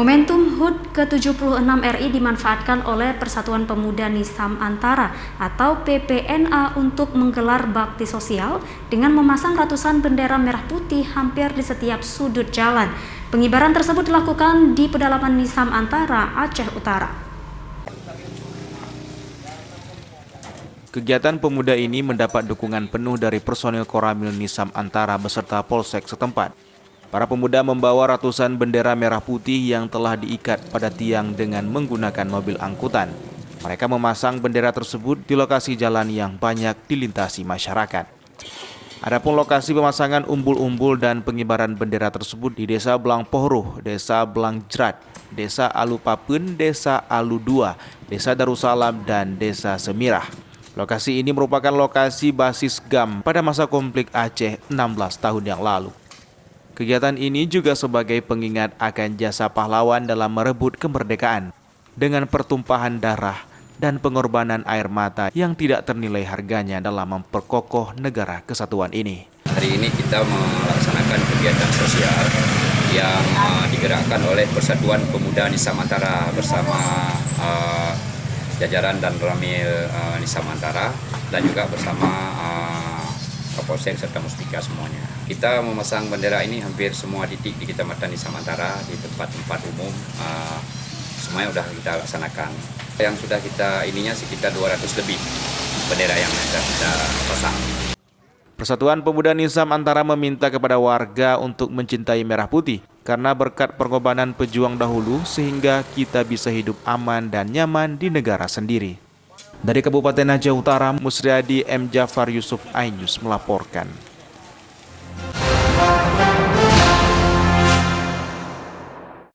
Momentum HUT ke-76 RI dimanfaatkan oleh Persatuan Pemuda Nisam Antara atau PPNA untuk menggelar bakti sosial dengan memasang ratusan bendera merah putih hampir di setiap sudut jalan. Pengibaran tersebut dilakukan di pedalaman Nisam Antara, Aceh Utara. Kegiatan pemuda ini mendapat dukungan penuh dari personil Koramil Nisam Antara beserta Polsek setempat. Para pemuda membawa ratusan bendera merah putih yang telah diikat pada tiang dengan menggunakan mobil angkutan. Mereka memasang bendera tersebut di lokasi jalan yang banyak dilintasi masyarakat. Adapun lokasi pemasangan umbul-umbul dan pengibaran bendera tersebut di Desa Belang Pohruh, Desa Belang Jerat, Desa Alu Papen, Desa Alu 2, Desa Darussalam, dan Desa Semirah. Lokasi ini merupakan lokasi basis GAM pada masa konflik Aceh 16 tahun yang lalu. Kegiatan ini juga sebagai pengingat akan jasa pahlawan dalam merebut kemerdekaan dengan pertumpahan darah dan pengorbanan air mata yang tidak ternilai harganya dalam memperkokoh negara kesatuan ini. Hari ini kita melaksanakan kegiatan sosial yang digerakkan oleh Persatuan Pemuda Nisam Antara bersama jajaran dan Ramil Nisam Antara dan juga bersama Kapolsek serta Mustika semuanya. Kita memasang bendera ini hampir semua titik di Kecamatan Nisam Antara, di tempat-tempat umum, semuanya sudah kita laksanakan. Yang sudah kita ininya sekitar 200 lebih bendera yang sudah kita pasang. Persatuan Pemuda Nisam Antara meminta kepada warga untuk mencintai merah putih karena berkat pengorbanan pejuang dahulu sehingga kita bisa hidup aman dan nyaman di negara sendiri. Dari Kabupaten Aceh Utara, Musriadi M. Jafar Yusuf iNews melaporkan.